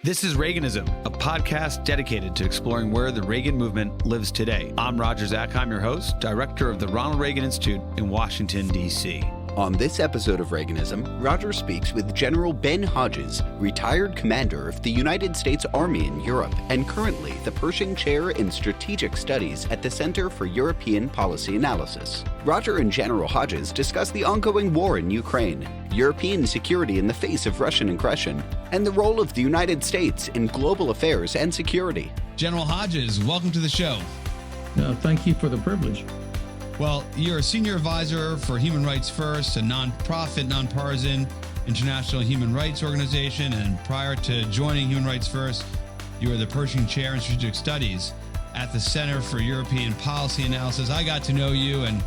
This is Reaganism, a podcast dedicated to exploring where the Reagan movement lives today. I'm Roger Zakheim, your host, director of the Ronald Reagan Institute in Washington, D.C. On this episode of Reaganism, Roger speaks with General Ben Hodges, retired commander of the United States Army in Europe and currently the Pershing Chair in Strategic Studies at the Center for European Policy Analysis. Roger and General Hodges discuss the ongoing war in Ukraine, European security in the face of Russian aggression, and the role of the United States in global affairs and security. General Hodges, welcome to the show. Thank you for the privilege. Well, you're a senior advisor for Human Rights First, a nonprofit, nonpartisan international human rights organization. And prior to joining Human Rights First, you were the Pershing Chair in Strategic Studies at the Center for European Policy Analysis. I got to know you and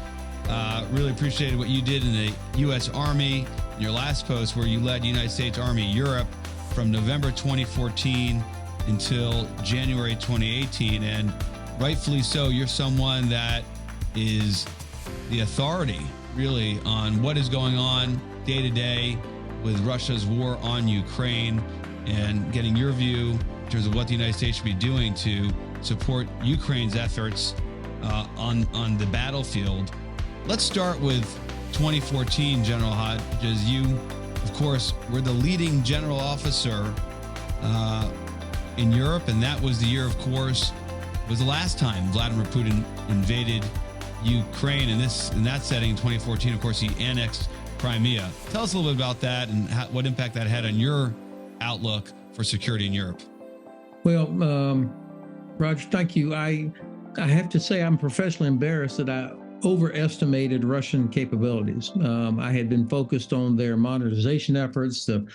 really appreciated what you did in the U.S. Army in your last post, where you led United States Army Europe from November 2014 until January 2018. And rightfully so, you're someone that is the authority really on what is going on day to day with Russia's war on Ukraine, and getting your view in terms of what the United States should be doing to support Ukraine's efforts on the battlefield. Let's start with 2014, General Hodges. You, of course, were the leading general officer in Europe, and that was the year, of course, was the last time Vladimir Putin invaded Ukraine. In that setting, in 2014, of course, he annexed Crimea. Tell us a little bit about that and what impact that had on your outlook for security in Europe. Well, Roger, thank you. I have to say I'm professionally embarrassed that I overestimated Russian capabilities. I had been focused on their modernization efforts, the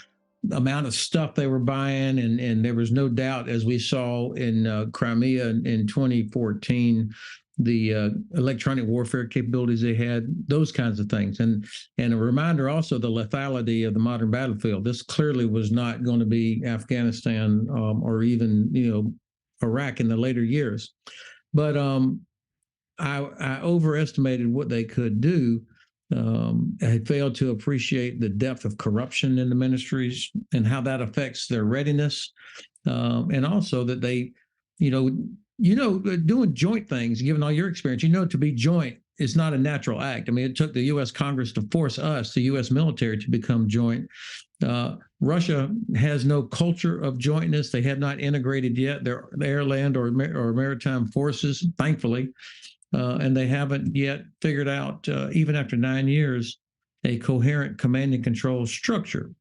amount of stuff they were buying, and there was no doubt, as we saw in Crimea in 2014, the electronic warfare capabilities they had, those kinds of things. And a reminder also the lethality of the modern battlefield. This clearly was not going to be Afghanistan or even, Iraq in the later years. But I overestimated what they could do. I had failed to appreciate the depth of corruption in the ministries and how that affects their readiness. And also that they, doing joint things, given all your experience, to be joint is not a natural act. I mean, it took the U.S. Congress to force us, the U.S. military, to become joint. Russia has no culture of jointness. They had not integrated yet their air, land, or maritime forces, thankfully. And they haven't yet figured out, even after 9 years, a coherent command and control structure.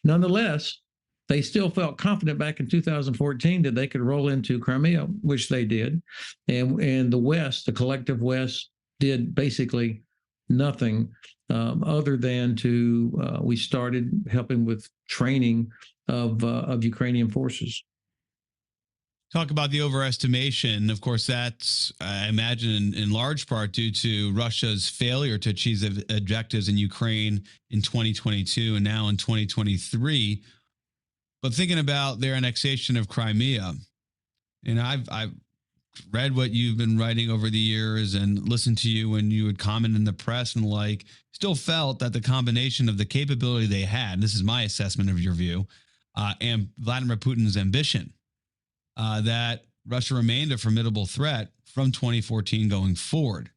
Nonetheless, they still felt confident back in 2014 that they could roll into Crimea, which they did. And the West, the collective West, did basically nothing other than we started helping with training of Ukrainian forces. Talk about the overestimation. Of course, that's, I imagine, in large part due to Russia's failure to achieve the objectives in Ukraine in 2022 and now in 2023. But thinking about their annexation of Crimea, and I've read what you've been writing over the years and listened to you when you would comment in the press and still felt that the combination of the capability they had, and this is my assessment of your view, and Vladimir Putin's ambition, that Russia remained a formidable threat from 2014 going forward.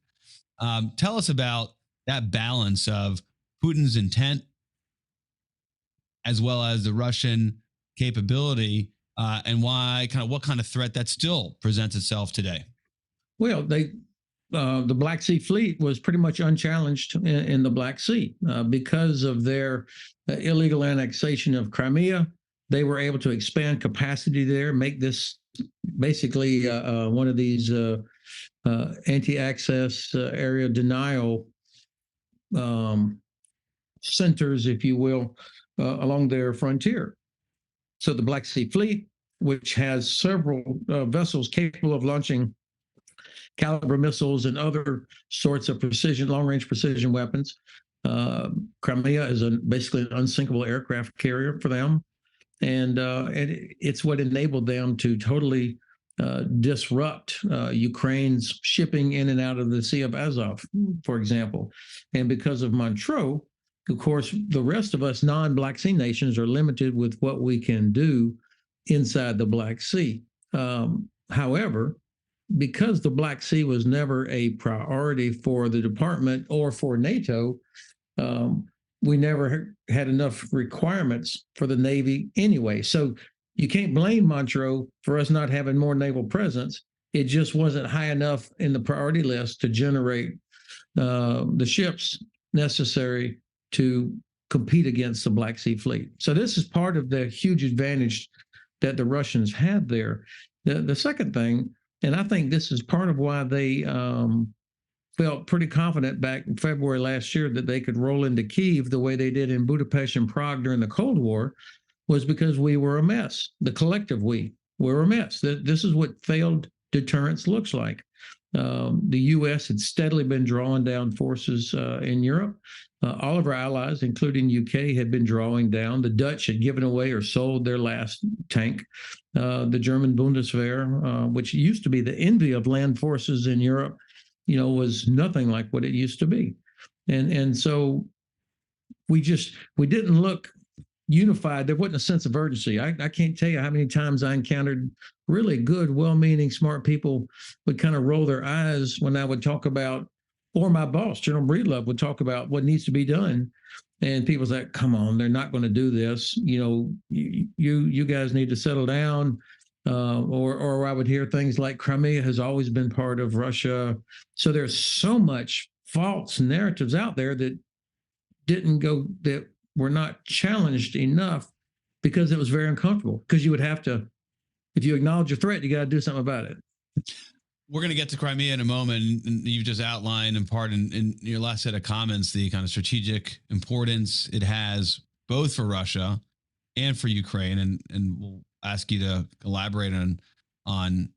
Tell us about that balance of Putin's intent as well as the Russian capability, and what kind of threat that still presents itself today. Well, the Black Sea Fleet was pretty much unchallenged in the Black Sea because of their illegal annexation of Crimea. They were able to expand capacity there, make this basically one of these anti-access area denial centers, if you will, along their frontier. So the Black Sea Fleet, which has several vessels capable of launching caliber missiles and other sorts of long-range precision weapons. Crimea is basically an unsinkable aircraft carrier for them. And it's what enabled them to totally disrupt Ukraine's shipping in and out of the Sea of Azov, for example. And because of Montreux, of course, the rest of us non-Black Sea nations are limited with what we can do inside the Black Sea. However, because the Black Sea was never a priority for the department or for NATO, we never had enough requirements for the Navy anyway. So you can't blame Montreux for us not having more naval presence. It just wasn't high enough in the priority list to generate the ships necessary to compete against the Black Sea Fleet. So this is part of the huge advantage that the Russians had there. The second thing, and I think this is part of why they felt pretty confident back in February last year that they could roll into Kyiv the way they did in Budapest and Prague during the Cold War, was because we were a mess. The collective we were a mess. This is what failed deterrence looks like. The U.S. had steadily been drawing down forces in Europe. All of our allies, including UK, had been drawing down. The Dutch had given away or sold their last tank. The German Bundeswehr, which used to be the envy of land forces in Europe, was nothing like what it used to be. And so we didn't look unified. There wasn't a sense of urgency. I can't tell you how many times I encountered really good, well-meaning, smart people would kind of roll their eyes when I would talk about, or my boss, General Breedlove, would talk about what needs to be done. And people's like, come on, they're not going to do this. You guys need to settle down. Or I would hear things like Crimea has always been part of Russia. So there's so much false narratives out there that that were not challenged enough because it was very uncomfortable. Because you would have to, if you acknowledge a threat, you got to do something about it. We're going to get to Crimea in a moment. And you've just outlined in part in your last set of comments the kind of strategic importance it has both for Russia and for Ukraine. And we'll ask you to elaborate on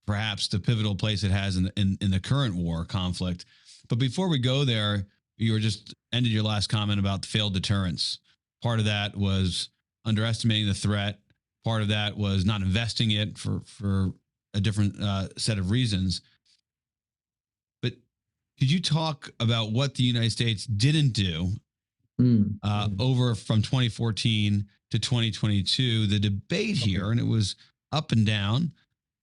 perhaps the pivotal place it has in the current war conflict. But before we go there, you were just ended your last comment about failed deterrence. Part of that was underestimating the threat. Part of that was not investing it for a different set of reasons. But could you talk about what the United States didn't do over from 2014 to 2022? The debate here, and it was up and down,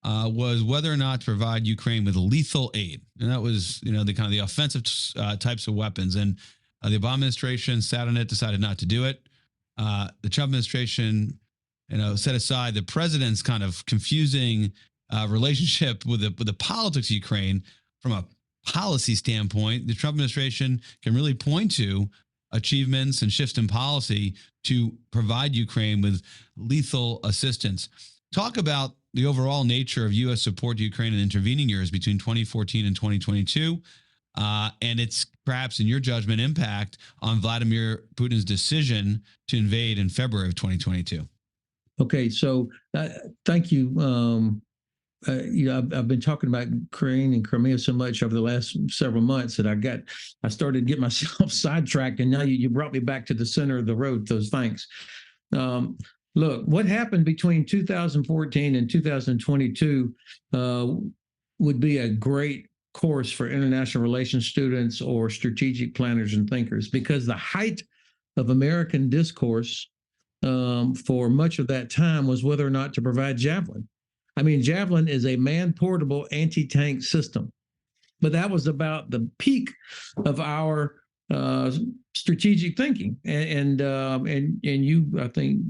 was whether or not to provide Ukraine with lethal aid. And that was, the kind of the offensive types of weapons. And the Obama administration sat on it, decided not to do it. The Trump administration, set aside the president's kind of confusing relationship with the politics of Ukraine. From a policy standpoint, the Trump administration can really point to achievements and shifts in policy to provide Ukraine with lethal assistance. Talk about the overall nature of U.S. support to Ukraine in intervening years between 2014 and 2022, and its perhaps, in your judgment, impact on Vladimir Putin's decision to invade in February of 2022. Okay, so thank you. I've been talking about Ukraine and Crimea so much over the last several months that I started to get myself sidetracked, and now you brought me back to the center of the road. Those thanks. Look, what happened between 2014 and 2022 would be a great course for international relations students or strategic planners and thinkers, because the height of American discourse for much of that time was whether or not to provide Javelin. I mean, Javelin is a man-portable anti-tank system, but that was about the peak of our strategic thinking. And you, I think,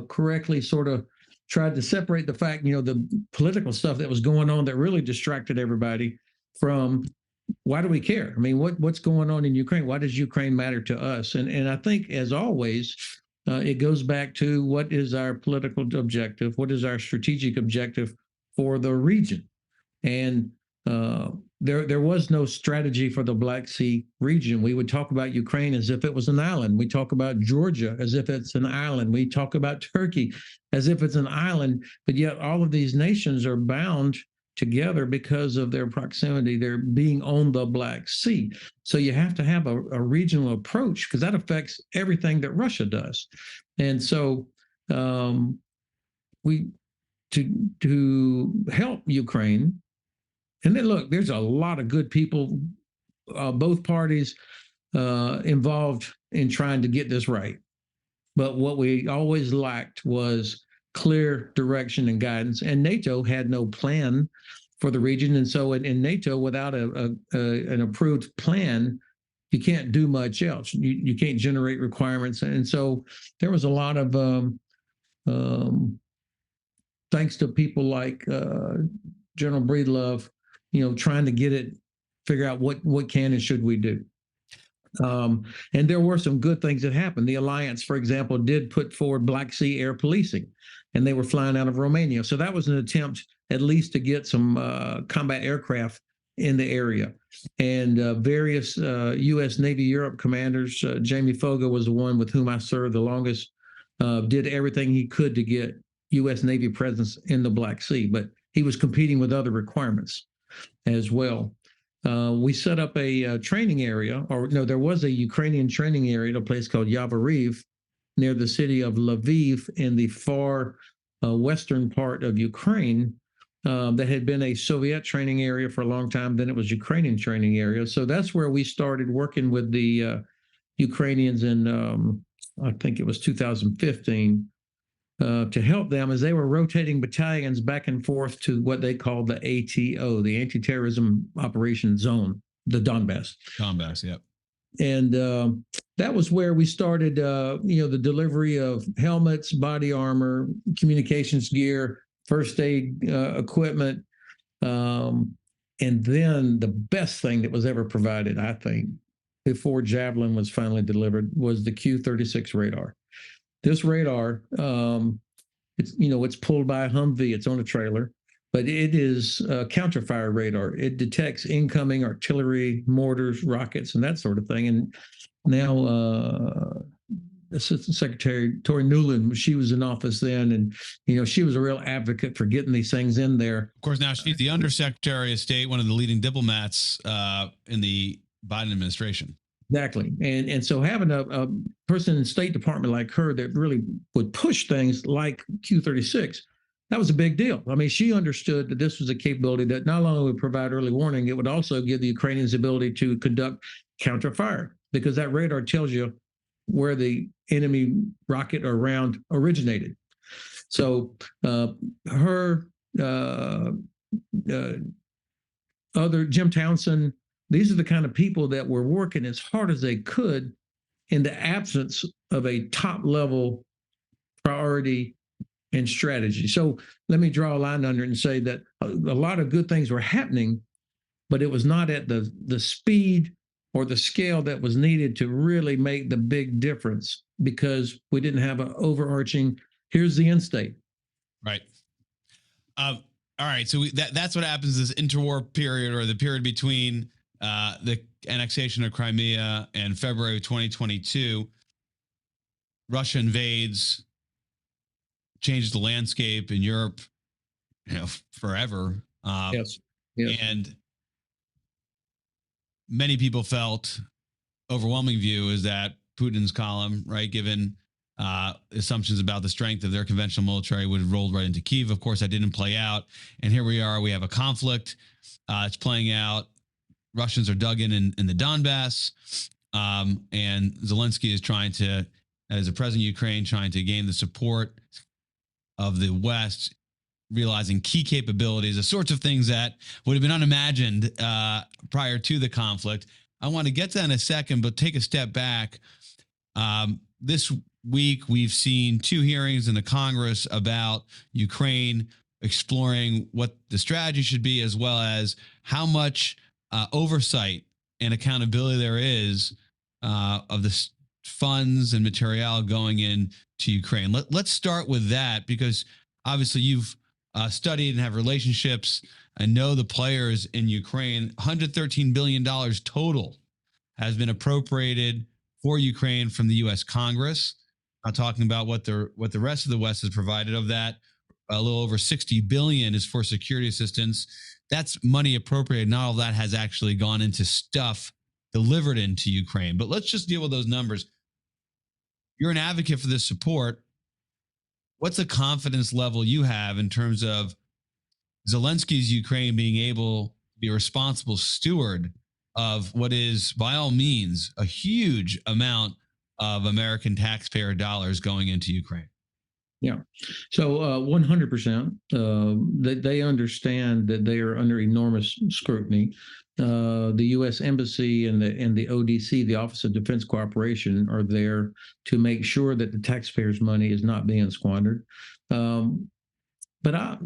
correctly sort of tried to separate the fact, the political stuff that was going on that really distracted everybody from why do we care? I mean, what's going on in Ukraine? Why does Ukraine matter to us? And I think, as always, it goes back to what is our political objective? What is our strategic objective for the region? And there was no strategy for the Black Sea region. We would talk about Ukraine as if it was an island. We talk about Georgia as if it's an island. We talk about Turkey as if it's an island. But yet all of these nations are bound together because of their proximity, their being on the Black Sea. So you have to have a regional approach, because that affects everything that Russia does. And so to help Ukraine, and then look, there's a lot of good people, both parties involved in trying to get this right. But what we always lacked was clear direction and guidance. And NATO had no plan for the region. And so in NATO, without an approved plan, you can't do much else. You can't generate requirements. And so there was a lot of, thanks to people like General Breedlove, trying to figure out what can and should we do. And there were some good things that happened. The alliance, for example, did put forward Black Sea air policing, and they were flying out of Romania. So that was an attempt at least to get some combat aircraft in the area. And various U.S. Navy Europe commanders, Jamie Foga was the one with whom I served the longest, did everything he could to get U.S. Navy presence in the Black Sea, but he was competing with other requirements as well. We set up a training area, or no, there was a Ukrainian training area at a place called Yavoriv near the city of Lviv in the far western part of Ukraine that had been a Soviet training area for a long time. Then it was Ukrainian training area. So that's where we started working with the Ukrainians in, I think it was 2015, to help them as they were rotating battalions back and forth to what they called the ATO, the Anti-Terrorism Operation Zone, the Donbass. Donbass, yep. And that was where we started, the delivery of helmets, body armor, communications gear, first aid equipment. And then the best thing that was ever provided, I think, before Javelin was finally delivered, was the Q-36 radar. This radar, it's pulled by a Humvee. It's on a trailer, but it is a counterfire radar. It detects incoming artillery, mortars, rockets, and that sort of thing. And now Assistant Secretary Tori Newland, she was in office then, and she was a real advocate for getting these things in there. Of course, now she's the Undersecretary of State, one of the leading diplomats in the Biden administration. Exactly. And so having a person in the State Department like her that really would push things like Q-36, that was a big deal. I mean, she understood that this was a capability that not only would provide early warning, it would also give the Ukrainians the ability to conduct counterfire, because that radar tells you where the enemy rocket or round originated. So her, other Jim Townsend, these are the kind of people that were working as hard as they could in the absence of a top-level priority and strategy. So let me draw a line under it and say that a lot of good things were happening, but it was not at the speed or the scale that was needed to really make the big difference, because we didn't have an overarching, here's the end state. Right. All right. So that's what happens this interwar period, or the period between the annexation of Crimea and February 2022. Russia invades, changes the landscape in Europe, forever. Yes. And many people felt, overwhelming view is that Putin's column, right, given assumptions about the strength of their conventional military, would have rolled right into Kyiv. Of course, that didn't play out. And here we are. We have a conflict. It's playing out. Russians are dug in the Donbass. And Zelensky is trying to, as the president of Ukraine, trying to gain the support of the West, realizing key capabilities, the sorts of things that would have been unimagined prior to the conflict. I want to get to that in a second, but take a step back. This week, we've seen two hearings in the Congress about Ukraine, exploring what the strategy should be, as well as how much oversight and accountability there is of the funds and material going in to Ukraine. Let's start with that, because obviously you've studied and have relationships and know the players in Ukraine. $113 billion total has been appropriated for Ukraine from the U.S. Congress. I'm talking about what the rest of the West has provided. Of that, a little over $60 billion is for security assistance. That's money appropriated. Not all of that has actually gone into stuff delivered into Ukraine. But let's just deal with those numbers. You're an advocate for this support. What's the confidence level you have in terms of Zelensky's Ukraine being able to be a responsible steward of what is, by all means, a huge amount of American taxpayer dollars going into Ukraine. Yeah. So 100%, they understand that they are under enormous scrutiny. The U.S. Embassy and the ODC, the Office of Defense Cooperation, are there to make sure that the taxpayers' money is not being squandered. But I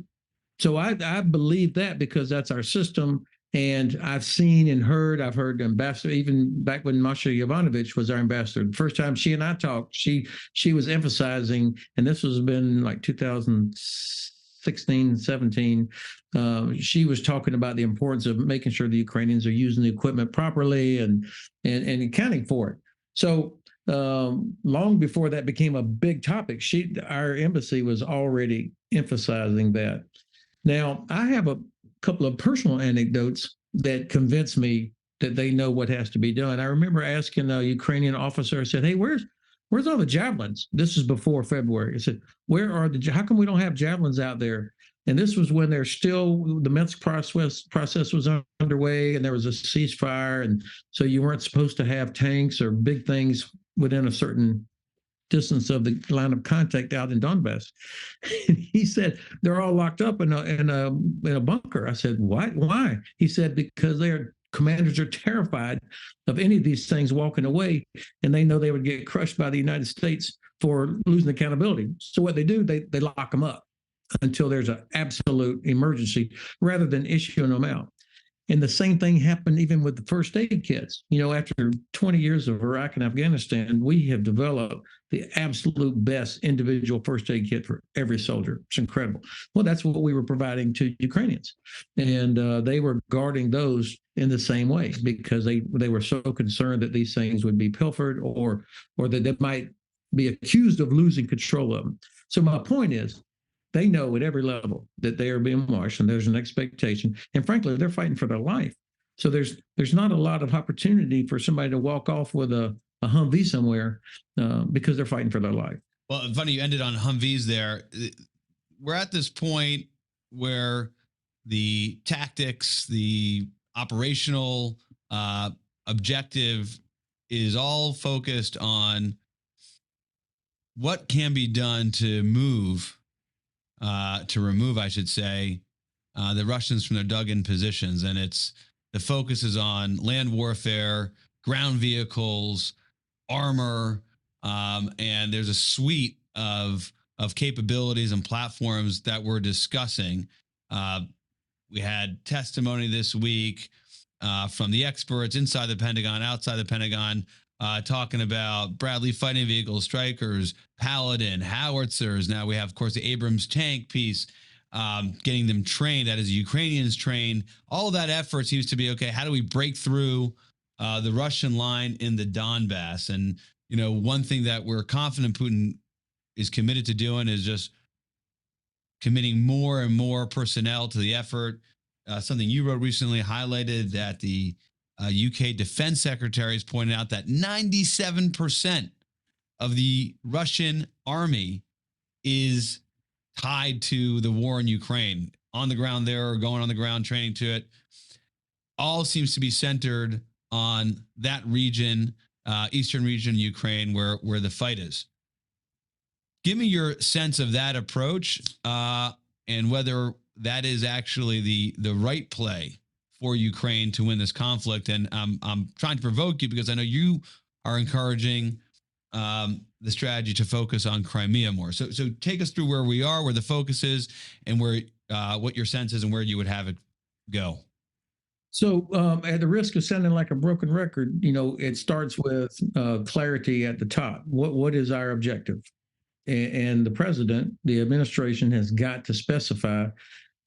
believe that because that's our system. And I've seen and heard, I've heard ambassador, even back when Masha Yovanovitch was our ambassador, the first time she and I talked, she was emphasizing, and this was been like 2016, 17, she was talking about the importance of making sure the Ukrainians are using the equipment properly and accounting for it. So long before that became a big topic, our embassy was already emphasizing that. Now, I have a couple of personal anecdotes that convince me that they know what has to be done. I remember asking a Ukrainian officer, I said, hey, where's all the javelins? This is before February. I said, how come we don't have javelins out there? And this was when the Minsk process was underway and there was a ceasefire. And so you weren't supposed to have tanks or big things within a certain distance of the line of contact out in Donbass. He said, they're all locked up in a bunker. I said, why? He said, because their commanders are terrified of any of these things walking away, and they know they would get crushed by the United States for losing accountability. So what they do, they lock them up until there's an absolute emergency rather than issuing them out. And the same thing happened even with the first aid kits. After 20 years of Iraq and Afghanistan, we have developed the absolute best individual first aid kit for every soldier. It's incredible. Well, that's what we were providing to Ukrainians. And they were guarding those in the same way because they were so concerned that these things would be pilfered or that they might be accused of losing control of them. So my point is, they know at every level that they are being watched and there's an expectation. And frankly, they're fighting for their life. So there's not a lot of opportunity for somebody to walk off with a Humvee somewhere because they're fighting for their life. Well, funny you ended on Humvees there. We're at this point where the tactics, the operational objective is all focused on what can be done to remove, I should say, the Russians from their dug-in positions. And the focus is on land warfare, ground vehicles, armor, and there's a suite of capabilities and platforms that we're discussing. We had testimony this week from the experts inside the Pentagon, outside the Pentagon, talking about Bradley fighting vehicles, Strykers, Paladin, howitzers. Now we have, of course, the Abrams tank piece, getting them trained. That is, the Ukrainians trained. All that effort seems to be, okay, how do we break through the Russian line in the Donbass? And, one thing that we're confident Putin is committed to doing is just committing more and more personnel to the effort. Something you wrote recently highlighted that the UK defense secretary has pointed out that 97% of the Russian army is tied to the war in Ukraine, on the ground there or going on the ground training to it. All seems to be centered on that region, eastern region of Ukraine, where the fight is. Give me your sense of that approach and whether that is actually the right play for Ukraine to win this conflict. And I'm trying to provoke you because I know you are encouraging the strategy to focus on Crimea more. So take us through where we are, where the focus is, and where what your sense is and where you would have it go. So at the risk of sounding like a broken record, it starts with clarity at the top. What is our objective? And the president, the administration has got to specify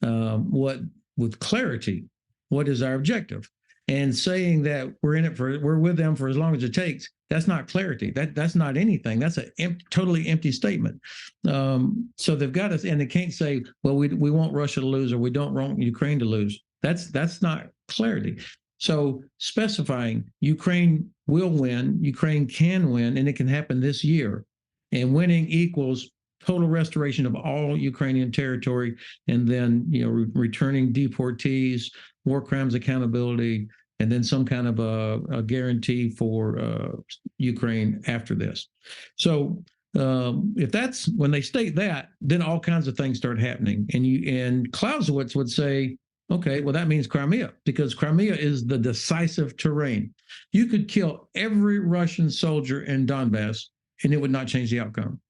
with clarity, what is our objective? And saying that we're with them for as long as it takes, that's not clarity. That's not anything. That's a totally empty statement. So they've got us, and they can't say, well, we want Russia to lose or we don't want Ukraine to lose. That's not clarity. So specifying Ukraine will win, Ukraine can win, and it can happen this year. And winning equals total restoration of all Ukrainian territory, and then returning deportees, war crimes accountability, and then some kind of a guarantee for Ukraine after this. So if that's when they state that, then all kinds of things start happening. And Clausewitz would say, okay, well, that means Crimea, because Crimea is the decisive terrain. You could kill every Russian soldier in Donbass, and it would not change the outcome.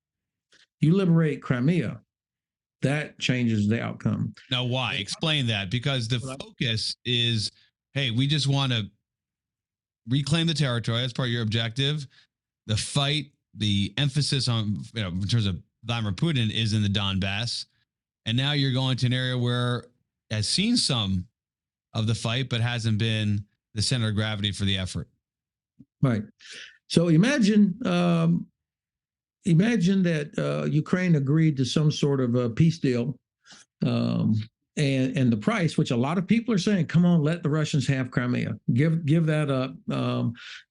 You liberate Crimea, that changes the outcome. Now, why? Explain that, because the focus is, hey, we just want to reclaim the territory. That's part of your objective. The fight, the emphasis on, in terms of Vladimir Putin is in the Donbass. And now you're going to an area where has seen some of the fight, but hasn't been the center of gravity for the effort. Right. So imagine that Ukraine agreed to some sort of a peace deal, and the price, which a lot of people are saying, come on, let the Russians have Crimea, give that up.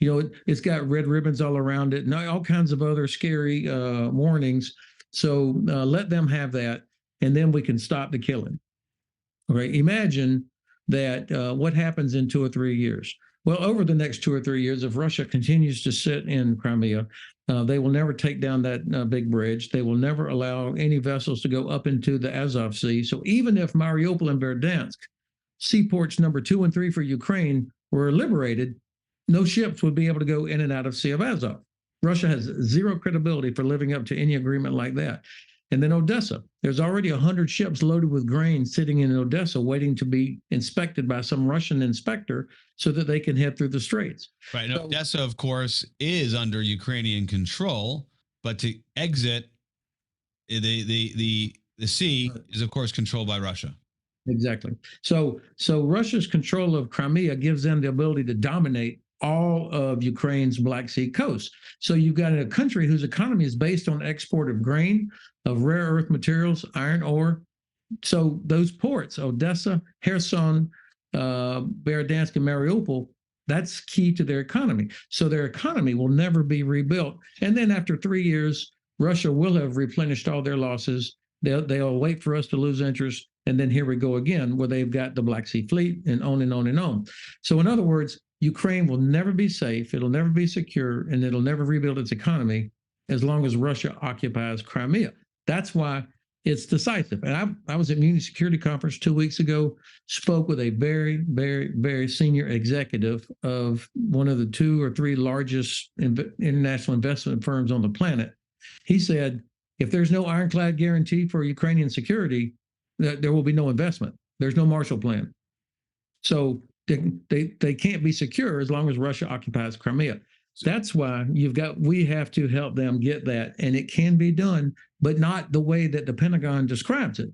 It's got red ribbons all around it, and all kinds of other scary warnings. So let them have that, and then we can stop the killing. Okay, imagine that what happens in 2 or 3 years. Well, over the next 2 or 3 years, if Russia continues to sit in Crimea, they will never take down that big bridge. They will never allow any vessels to go up into the Azov Sea. So even if Mariupol and Verdansk, seaports number 2 and 3 for Ukraine, were liberated, no ships would be able to go in and out of Sea of Azov. Russia has zero credibility for living up to any agreement like that. And then Odessa, there's already 100 ships loaded with grain sitting in Odessa waiting to be inspected by some Russian inspector so that they can head through the straits. Right. And Odessa, of course, is under Ukrainian control, but to exit the sea is, of course, controlled by Russia. Exactly. So Russia's control of Crimea gives them the ability to dominate all of Ukraine's Black Sea coast. So you've got a country whose economy is based on export of grain, of rare earth materials, iron ore. So those ports, Odessa, Kherson, Berdansk, and Mariupol, that's key to their economy. So their economy will never be rebuilt. And then after 3 years, Russia will have replenished all their losses. They'll wait for us to lose interest. And then here we go again, where they've got the Black Sea Fleet and on and on and on. So in other words, Ukraine will never be safe, it'll never be secure, and it'll never rebuild its economy as long as Russia occupies Crimea. That's why it's decisive. And I was at Munich Security Conference 2 weeks ago, spoke with a very, very, very senior executive of one of the 2 or 3 largest international investment firms on the planet. He said, if there's no ironclad guarantee for Ukrainian security, there will be no investment. There's no Marshall Plan. So they can't be secure as long as Russia occupies Crimea. That's why we have to help them get that, and it can be done, but not the way that the Pentagon describes it.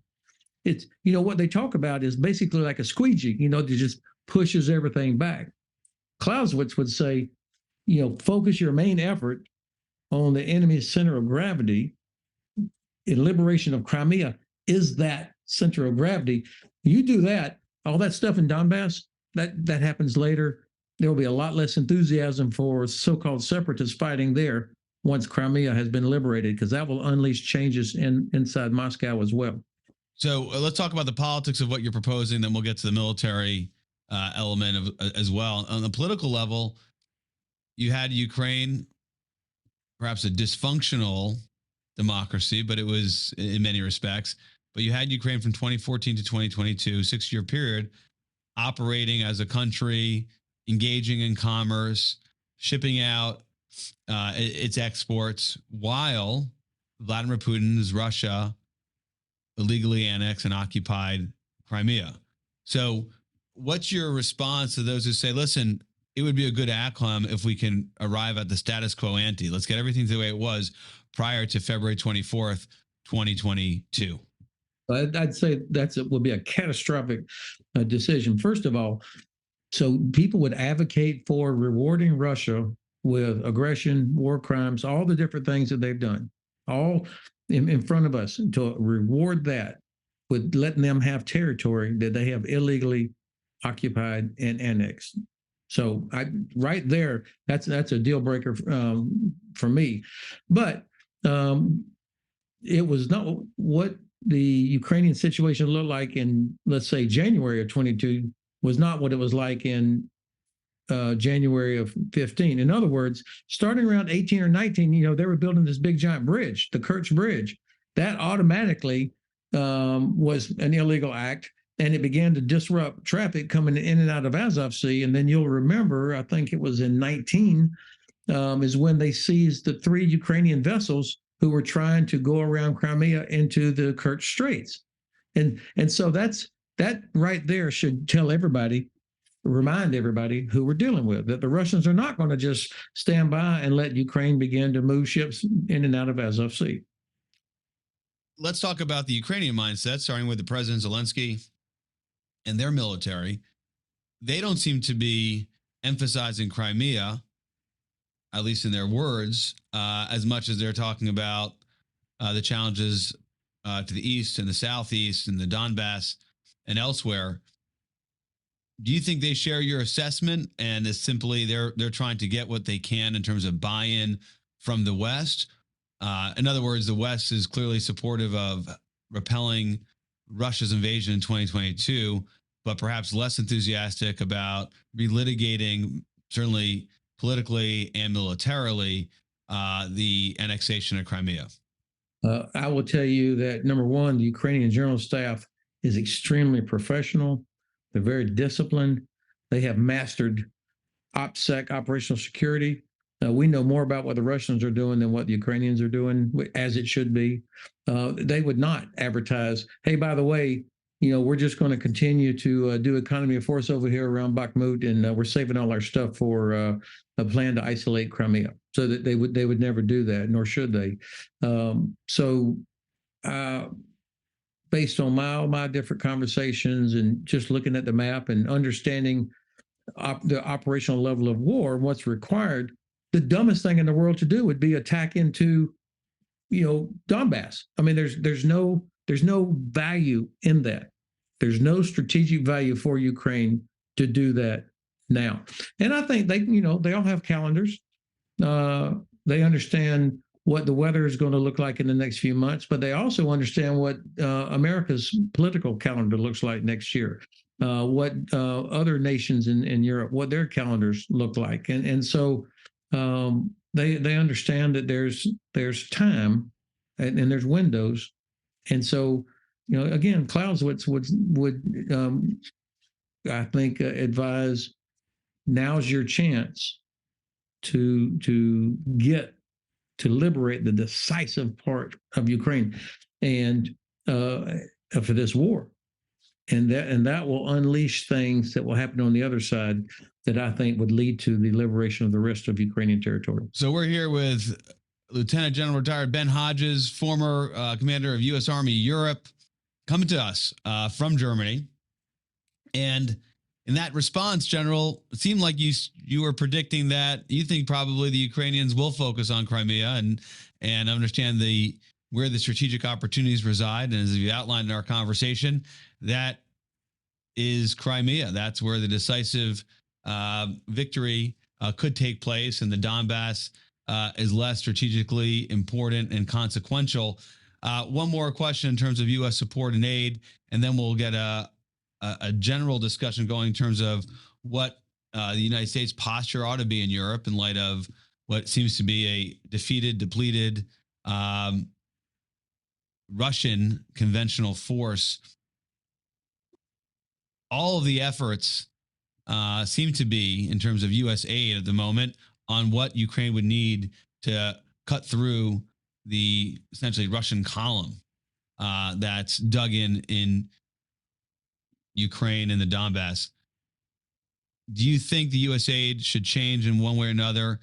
It's, what they talk about is basically like a squeegee, that just pushes everything back. Clausewitz would say, focus your main effort on the enemy's center of gravity. In liberation of Crimea is that center of gravity. You do that, all that stuff in Donbass, that happens later. There will be a lot less enthusiasm for so-called separatists fighting there once Crimea has been liberated, because that will unleash changes inside Moscow as well. So let's talk about the politics of what you're proposing, then we'll get to the military element as well. On the political level, you had Ukraine, perhaps a dysfunctional democracy, but it was in many respects. But you had Ukraine from 2014 to 2022, 6-year period, operating as a country, engaging in commerce, shipping out its exports, while Vladimir Putin's Russia illegally annexed and occupied Crimea. So what's your response to those who say, listen, it would be a good outcome if we can arrive at the status quo ante? Let's get everything the way it was prior to February 24th, 2022. I'd say would be a catastrophic decision. First of all, so people would advocate for rewarding Russia with aggression, war crimes, all the different things that they've done, all in front of us, to reward that with letting them have territory that they have illegally occupied and annexed. So right there, that's a deal breaker for me. But it was not what the Ukrainian situation looked like in, let's say, January of 22 was not what it was like in January of 15. In other words, starting around 18 or 19, they were building this big giant bridge, the Kerch Bridge. That automatically was an illegal act, and it began to disrupt traffic coming in and out of Azov Sea. And then you'll remember, I think it was in 19, is when they seized the 3 Ukrainian vessels who were trying to go around Crimea into the Kerch Straits. And so that right there should tell everybody, remind everybody who we're dealing with, that the Russians are not going to just stand by and let Ukraine begin to move ships in and out of Azov Sea. Let's talk about the Ukrainian mindset, starting with the President Zelensky and their military. They don't seem to be emphasizing Crimea, at least in their words, as much as they're talking about the challenges to the east and the southeast and the Donbass and elsewhere. Do you think they share your assessment, and is simply they're trying to get what they can in terms of buy-in from the West? In other words, the West is clearly supportive of repelling Russia's invasion in 2022, but perhaps less enthusiastic about relitigating, certainly politically and militarily, the annexation of Crimea. I will tell you that, number one, the Ukrainian general staff is extremely professional. They're very disciplined. They have mastered OPSEC, operational security. We know more about what the Russians are doing than what the Ukrainians are doing, as it should be. They would not advertise, hey, by the way, we're just going to continue to do economy of force over here around Bakhmut, and we're saving all our stuff for a plan to isolate Crimea. So that they would never do that, nor should they. Based on all my different conversations and just looking at the map and understanding the operational level of war, what's required, the dumbest thing in the world to do would be attack into, Donbass. I mean, there's no value in that. There's no strategic value for Ukraine to do that now. And I think they all have calendars. They understand what the weather is going to look like in the next few months, but they also understand what America's political calendar looks like next year, what other nations in Europe, what their calendars look like. And so they understand that there's time and there's windows. And so, again, Clausewitz would I think, advise, now's your chance to get to liberate the decisive part of Ukraine and for this war. And that will unleash things that will happen on the other side that I think would lead to the liberation of the rest of Ukrainian territory. So we're here with Lieutenant General retired Ben Hodges, former commander of U.S. Army Europe, coming to us from Germany. And in that response, General, it seemed like you were predicting that you think probably the Ukrainians will focus on Crimea and understand where the strategic opportunities reside. And as you outlined in our conversation, that is Crimea. That's where the decisive victory could take place, and the Donbass is less strategically important and consequential. One more question in terms of U.S. support and aid, and then we'll get a general discussion going in terms of what the United States posture ought to be in Europe in light of what seems to be a defeated, depleted Russian conventional force. All of the efforts seem to be, in terms of U.S. aid at the moment, on what Ukraine would need to cut through the essentially Russian column that's dug in Ukraine and the Donbass. Do you think the U.S. aid should change in one way or another?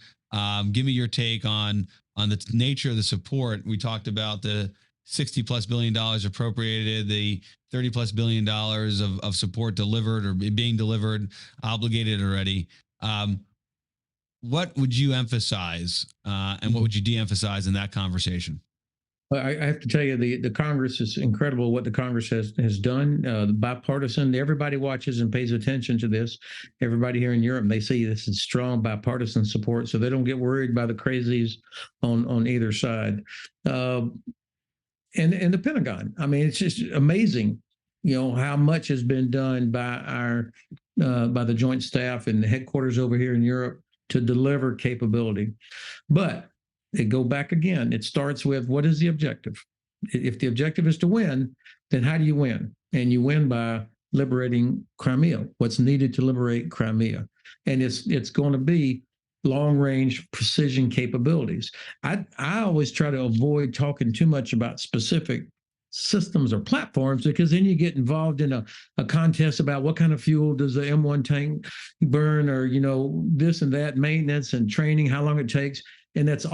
Give me your take on the nature of the support. We talked about the $60+ billion appropriated, the $30+ billion of support delivered or being delivered, obligated already. What would you emphasize and what would you de-emphasize in that conversation? I have to tell you, the Congress is incredible what the Congress has done. Bipartisan, everybody watches and pays attention to this. Everybody here in Europe, they see this is strong bipartisan support, so they don't get worried by the crazies on either side. And the Pentagon, I mean, it's just amazing, how much has been done by our by the Joint Staff and the headquarters over here in Europe to deliver capability. But it go back again. It starts with, what is the objective? If the objective is to win, then how do you win? And you win by liberating Crimea, what's needed to liberate Crimea. And it's going to be long-range precision capabilities. I always try to avoid talking too much about specific systems or platforms, because then you get involved in a contest about what kind of fuel does the M1 tank burn, or, this and that, maintenance and training, how long it takes. And those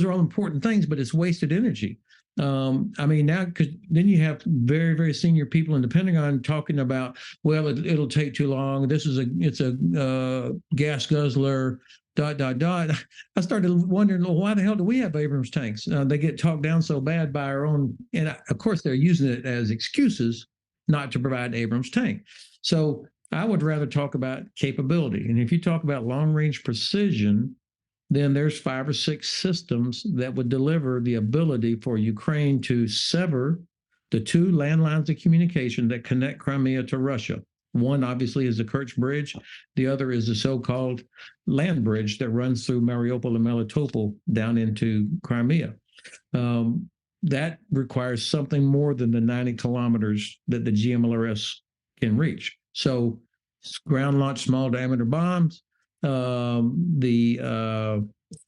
are all important things, but it's wasted energy. Now, because then you have very, very senior people in the Pentagon talking about, well, it'll take too long. It's a gas guzzler, ... I started wondering, well, why the hell do we have Abrams tanks? They get talked down so bad by our own, and of course they're using it as excuses not to provide Abrams tank. So I would rather talk about capability. And if you talk about long-range precision, then there's 5 or 6 systems that would deliver the ability for Ukraine to sever the 2 landlines of communication that connect Crimea to Russia. One, obviously, is the Kerch Bridge. The other is the so-called land bridge that runs through Mariupol and Melitopol down into Crimea. That requires something more than the 90 kilometers that the GMLRS can reach. So ground-launched small-diameter bombs, the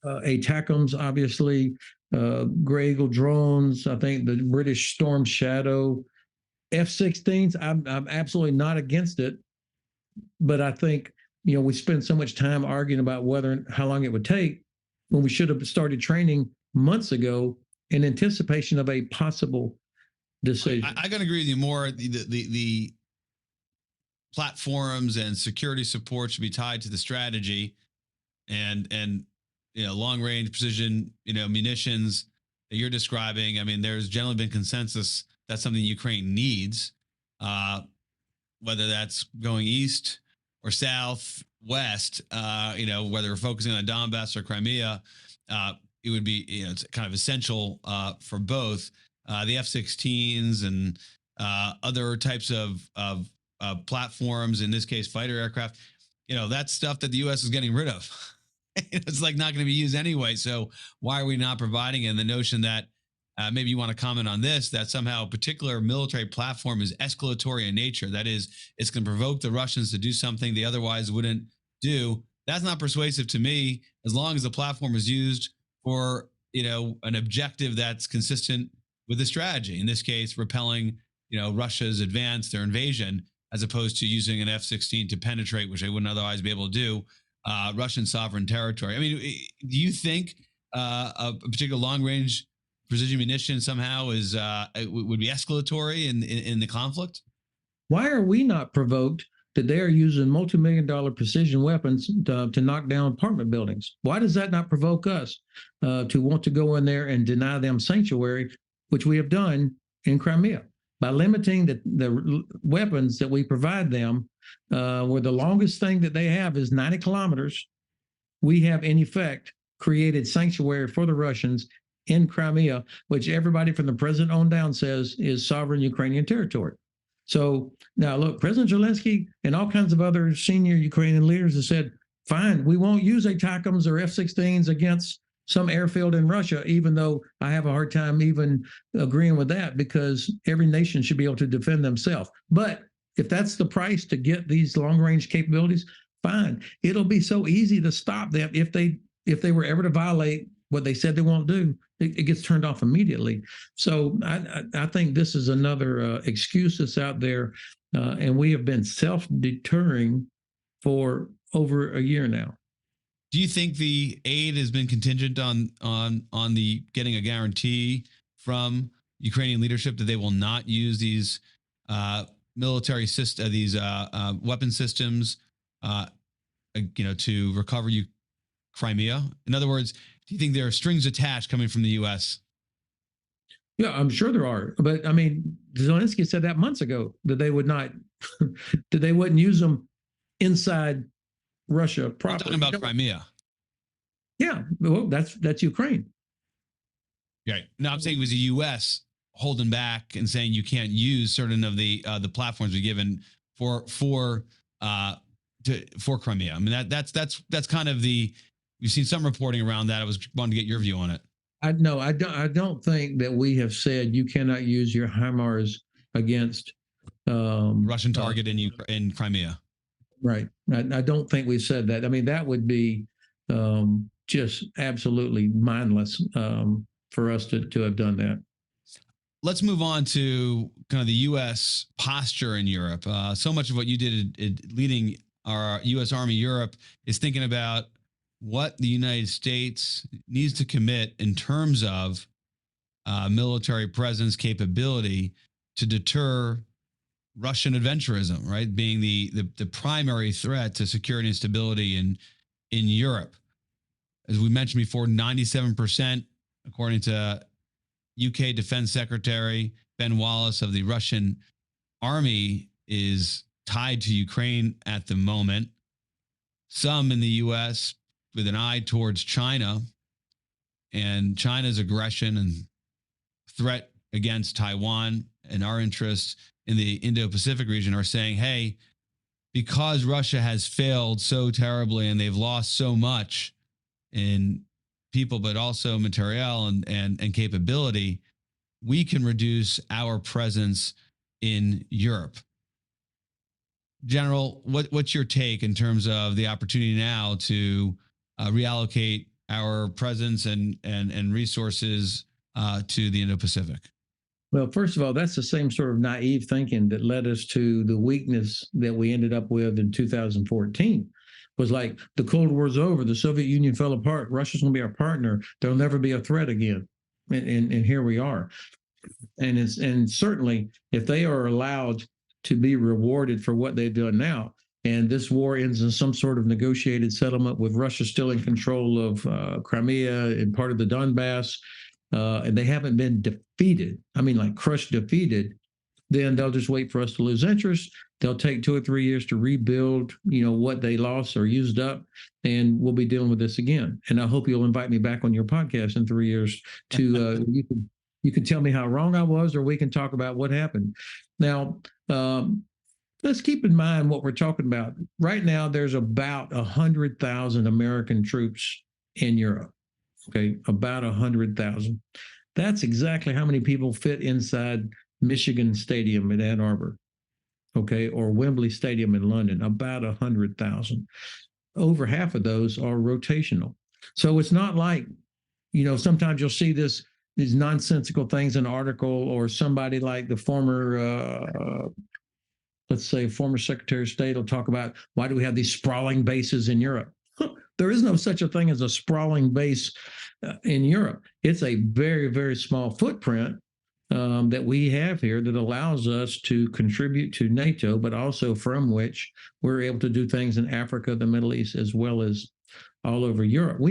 ATACMS, obviously, Grey Eagle drones, I think the British Storm Shadow, F-16s, I'm absolutely not against it, but I think, we spend so much time arguing about how long it would take, when we should have started training months ago in anticipation of a possible decision. I gotta agree with you more. The platforms and security support should be tied to the strategy, and long range precision munitions that you're describing. I mean, there's generally been consensus that's something Ukraine needs, whether that's going east or south, west, whether we're focusing on Donbass or Crimea, it would be, it's kind of essential for both. The F-16s and other types of platforms, in this case, fighter aircraft, that's stuff that the U.S. is getting rid of. It's like not going to be used anyway. So why are we not providing it? And the notion that maybe you want to comment on this, that somehow a particular military platform is escalatory in nature. That is, it's going to provoke the Russians to do something they otherwise wouldn't do. That's not persuasive to me, as long as the platform is used for, an objective that's consistent with the strategy. In this case, repelling, Russia's advance, their invasion, as opposed to using an F-16 to penetrate, which they wouldn't otherwise be able to do, Russian sovereign territory. I mean, do you think a particular long-range precision munition somehow would be escalatory in the conflict? Why are we not provoked that they are using multi-million-dollar precision weapons to knock down apartment buildings? Why does that not provoke us to want to go in there and deny them sanctuary, which we have done in Crimea by limiting the weapons that we provide them, where the longest thing that they have is 90 kilometers? We have, in effect, created sanctuary for the Russians in Crimea, which everybody from the president on down says is sovereign Ukrainian territory. So now look, President Zelensky and all kinds of other senior Ukrainian leaders have said, fine, we won't use ATACMS or F-16s against some airfield in Russia, even though I have a hard time even agreeing with that, because every nation should be able to defend themselves. But if that's the price to get these long-range capabilities, fine. It'll be so easy to stop them if they were ever to violate what they said they won't do. It gets turned off immediately. So I think this is another excuse that's out there, and we have been self-deterring for over a year now. Do you think the aid has been contingent on the getting a guarantee from Ukrainian leadership that they will not use these military weapon systems, to recover Crimea? In other words, do you think there are strings attached coming from the U.S.? Yeah, I'm sure there are. But I mean, Zelensky said that months ago that they would not, that they wouldn't use them inside Russia proper. I'm talking about Crimea. Yeah, well, that's Ukraine. Right. No, I'm saying it was the U.S. holding back and saying you can't use certain of the platforms we've given for for Crimea. I mean, that's kind of you've seen some reporting around that. I was wanting to get your view on it. I don't think that we have said you cannot use your HIMARS against Russian target in Crimea. Right. I don't think we've said that. I mean, that would be just absolutely mindless for us to have done that. Let's move on to kind of the U.S. posture in Europe. So much of what you did leading our U.S. Army Europe is thinking about what the United States needs to commit in terms of military presence capability to deter Russian adventurism, right? Being the primary threat to security and stability in Europe. As we mentioned before, 97%, according to UK Defense Secretary Ben Wallace of the Russian army, is tied to Ukraine at the moment. Some in the US with an eye towards China and China's aggression and threat against Taiwan and our interests in the Indo-Pacific region are saying, hey, because Russia has failed so terribly and they've lost so much in people, but also materiel and capability, we can reduce our presence in Europe. General, what's your take in terms of the opportunity now to reallocate our presence and resources to the Indo-Pacific? Well, first of all, that's the same sort of naive thinking that led us to the weakness that we ended up with in 2014. Was like the Cold War's over, the Soviet Union fell apart, Russia's going to be our partner, there'll never be a threat again, and here we are. And certainly, if they are allowed to be rewarded for what they've done now, and this war ends in some sort of negotiated settlement with Russia still in control of Crimea and part of the Donbass, and they haven't been defeated, I mean, like crushed, defeated, then they'll just wait for us to lose interest. They'll take 2 or 3 years to rebuild, what they lost or used up, and we'll be dealing with this again. And I hope you'll invite me back on your podcast in 3 years to you can tell me how wrong I was, or we can talk about what happened. Now, let's keep in mind what we're talking about. Right now, there's about 100,000 American troops in Europe. Okay, about 100,000. That's exactly how many people fit inside Michigan Stadium in Ann Arbor, okay, or Wembley Stadium in London, about 100,000. Over half of those are rotational. So it's not like, sometimes you'll see these nonsensical things in an article, or somebody like the former, let's say, former Secretary of State will talk about, why do we have these sprawling bases in Europe? There is no such a thing as a sprawling base in Europe. It's a very, very small footprint that we have here that allows us to contribute to NATO, but also from which we're able to do things in Africa, the Middle East, as well as all over Europe.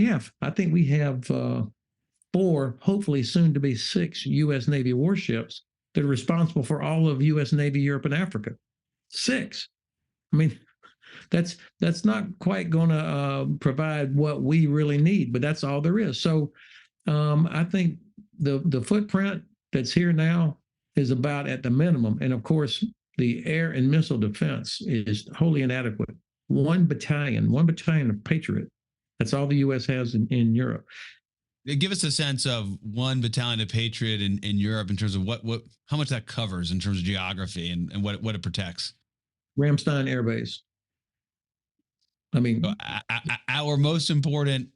I think we have 4, hopefully soon to be 6 U.S. Navy warships that are responsible for all of U.S. Navy, Europe, and Africa. 6. I mean, that's not quite going to provide what we really need, but that's all there is. So I think the footprint that's here now is about at the minimum. And of course, the air and missile defense is wholly inadequate. One battalion of Patriot. That's all the U.S. has in Europe. Give us a sense of one battalion of Patriot in Europe in terms of how much that covers in terms of geography and what it protects. Ramstein Air Base. I mean, our most important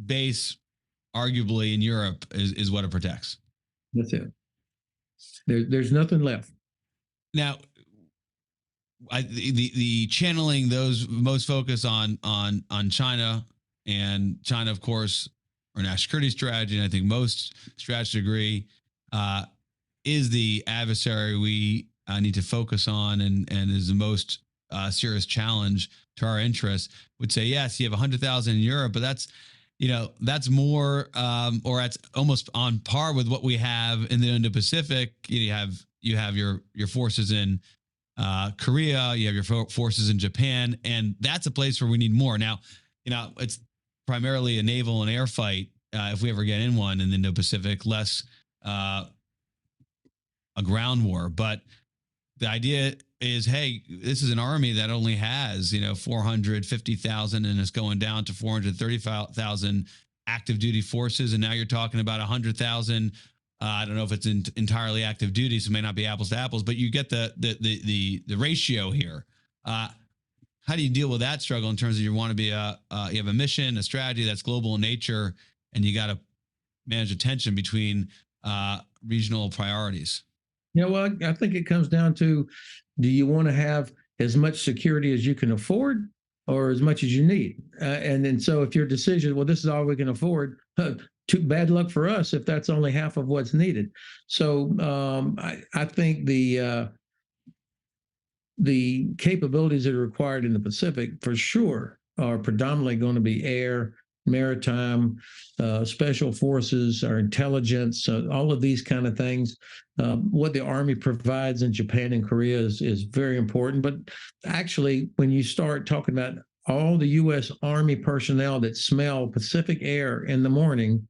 base, arguably in Europe, is what it protects. That's it. There's nothing left. Now, the channeling those most focus on China, and China, of course, our national security strategy, and I think most strategists agree, is the adversary we need to focus on, and is the most serious challenge to our interests. Would say, yes, you have 100,000 in Europe, but that's more, or that's almost on par with what we have in the Indo-Pacific. You have your forces in Korea, you have your forces in Japan, and that's a place where we need more. Now, it's primarily a naval and air fight if we ever get in one in the Indo-Pacific, less a ground war. But the idea is, hey, this is an army that only has, 450,000 and it's going down to 435,000 active duty forces. And now you're talking about 100,000. I don't know if it's entirely active duty, so it may not be apples to apples, but you get the ratio here. How do you deal with that struggle in terms of you want to be you have a mission, a strategy that's global in nature, and you got to manage the tension between regional priorities? Well, I think it comes down to, do you want to have as much security as you can afford or as much as you need? And then so if your decision, well, this is all we can afford, too bad luck for us if that's only half of what's needed. So I think the capabilities that are required in the Pacific for sure are predominantly going to be air, maritime, special forces, our intelligence, all of these kind of things. What the Army provides in Japan and Korea is very important. But actually, when you start talking about all the U.S. Army personnel that smell Pacific air in the morning,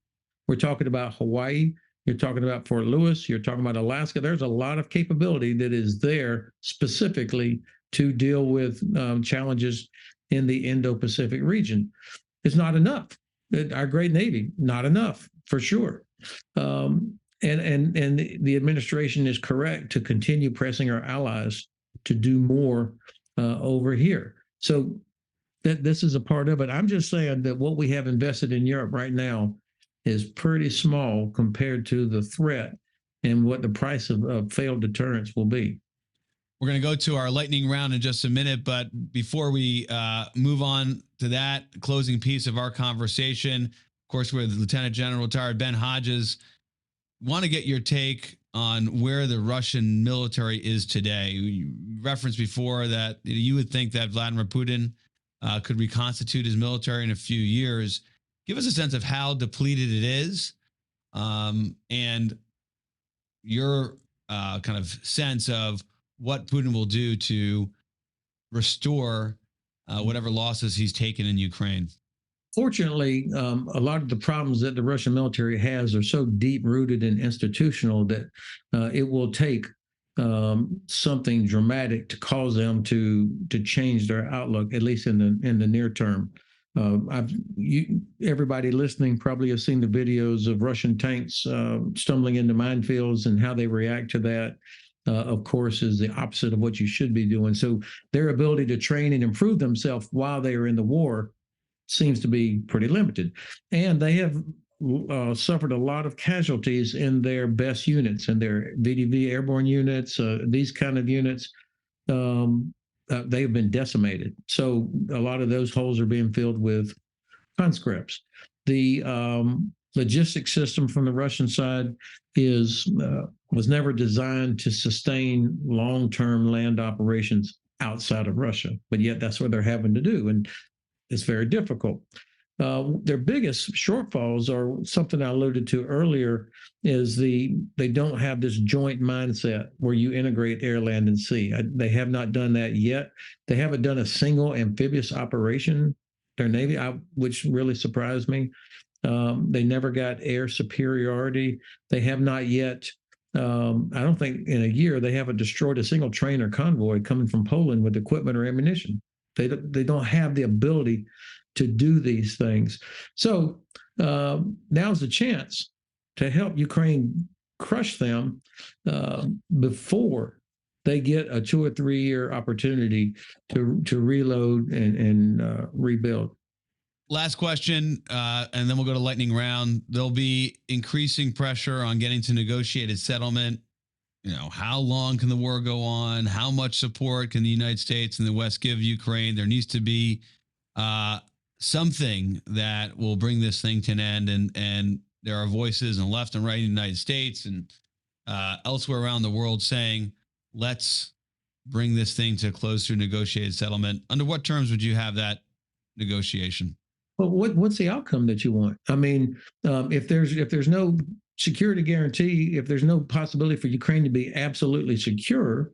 we're talking about Hawaii, you're talking about Fort Lewis, you're talking about Alaska. There's a lot of capability that is there specifically to deal with challenges in the Indo-Pacific region. It's not enough. Our great Navy, not enough for sure. And the administration is correct to continue pressing our allies to do more over here. So this is a part of it. I'm just saying that what we have invested in Europe right now is pretty small compared to the threat and what the price of failed deterrence will be. We're going to go to our lightning round in just a minute, but before we move on to that closing piece of our conversation, of course, with Lieutenant General retired Ben Hodges, want to get your take on where the Russian military is today. You referenced before that you would think that Vladimir Putin could reconstitute his military in a few years. Give us a sense of how depleted it is, and your kind of sense of what Putin will do to restore whatever losses he's taken in Ukraine. Fortunately, a lot of the problems that the Russian military has are so deep-rooted and institutional that it will take something dramatic to cause them to change their outlook, at least in the near term. Everybody listening probably has seen the videos of Russian tanks stumbling into minefields, and how they react to that, of course, is the opposite of what you should be doing. So their ability to train and improve themselves while they are in the war seems to be pretty limited. And they have suffered a lot of casualties in their best units, and their VDV airborne units, these kind of units. They've been decimated. So a lot of those holes are being filled with conscripts. The logistics system from the Russian side was never designed to sustain long-term land operations outside of Russia, but yet that's what they're having to do, and it's very difficult. Their biggest shortfalls are something I alluded to earlier, is they don't have this joint mindset where you integrate air, land, and sea. They have not done that yet. They haven't done a single amphibious operation, their Navy, which really surprised me. They never got air superiority. They have not yet, I don't think in a year, they haven't destroyed a single train or convoy coming from Poland with equipment or ammunition. They don't have the ability to do these things. So now's the chance to help Ukraine crush them before they get a 2 or 3 year opportunity to reload and rebuild. Last question, and then we'll go to lightning round. There'll be increasing pressure on getting to negotiated settlement. How long can the war go on? How much support can the United States and the West give Ukraine? There needs to be something that will bring this thing to an end. And there are voices on the left and right in the United States and elsewhere around the world saying, let's bring this thing to a close through negotiated settlement. Under what terms would you have that negotiation? Well, what's the outcome that you want? I mean, if there's no security guarantee, if there's no possibility for Ukraine to be absolutely secure,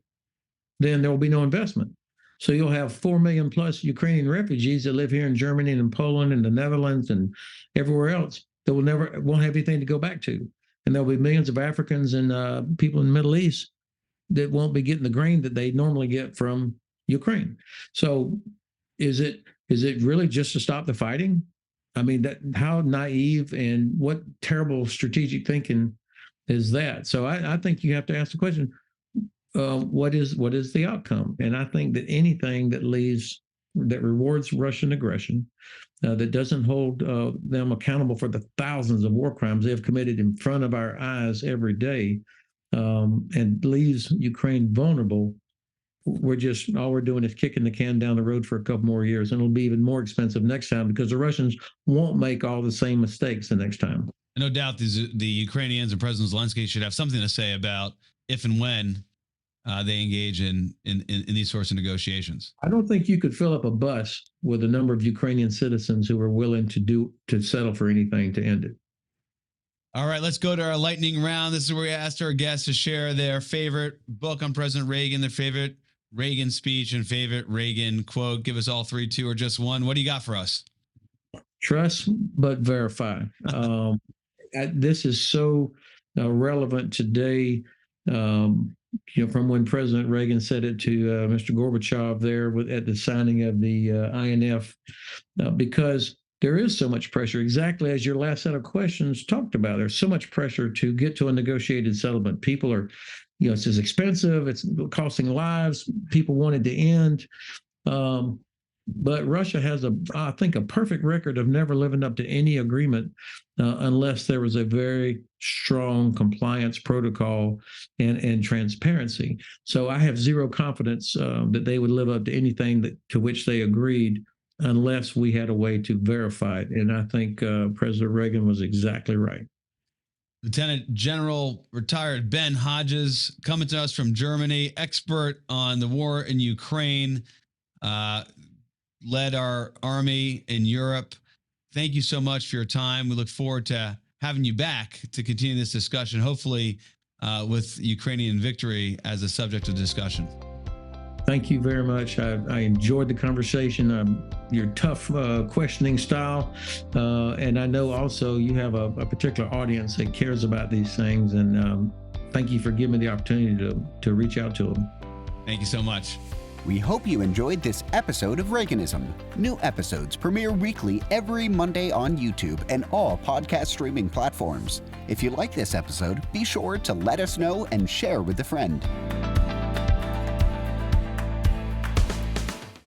then there will be no investment. So you'll have 4 million plus Ukrainian refugees that live here in Germany and in Poland and the Netherlands and everywhere else that won't have anything to go back to. And there'll be millions of Africans and people in the Middle East that won't be getting the grain that they normally get from Ukraine. So is it really just to stop the fighting? I mean, how naive and what terrible strategic thinking is that? So I think you have to ask the question, what is the outcome? And I think that anything that rewards Russian aggression, that doesn't hold them accountable for the thousands of war crimes they have committed in front of our eyes every day, and leaves Ukraine vulnerable, all we're doing is kicking the can down the road for a couple more years, and it'll be even more expensive next time because the Russians won't make all the same mistakes the next time. No doubt the Ukrainians and President Zelensky should have something to say about if and when they engage in these sorts of negotiations. I don't think you could fill up a bus with a number of Ukrainian citizens who are willing to settle for anything to end it. All right, let's go to our lightning round. This is where we asked our guests to share their favorite book on President Reagan, their favorite Reagan speech, and favorite Reagan quote. Give us all three, two, or just one. What do you got for us? Trust but verify. This is so relevant today. From when President Reagan said it to Mr. Gorbachev there at the signing of the INF, because there is so much pressure, exactly as your last set of questions talked about. There's so much pressure to get to a negotiated settlement. People are, it's just expensive. It's costing lives. People wanted to end. But Russia has, I think, a perfect record of never living up to any agreement unless there was a very strong compliance protocol and transparency. So I have zero confidence that they would live up to anything to which they agreed unless we had a way to verify it. And I think President Reagan was exactly right. Lieutenant General retired Ben Hodges, coming to us from Germany, expert on the war in Ukraine, led our army in Europe. Thank you so much for your time. We look forward to having you back to continue this discussion, hopefully with Ukrainian victory as a subject of discussion. Thank you very much. I enjoyed the conversation, your tough questioning style. And I know also you have a particular audience that cares about these things. And thank you for giving me the opportunity to reach out to them. Thank you so much. We hope you enjoyed this episode of Reaganism. New episodes premiere weekly every Monday on YouTube and all podcast streaming platforms. If you like this episode, be sure to let us know and share with a friend.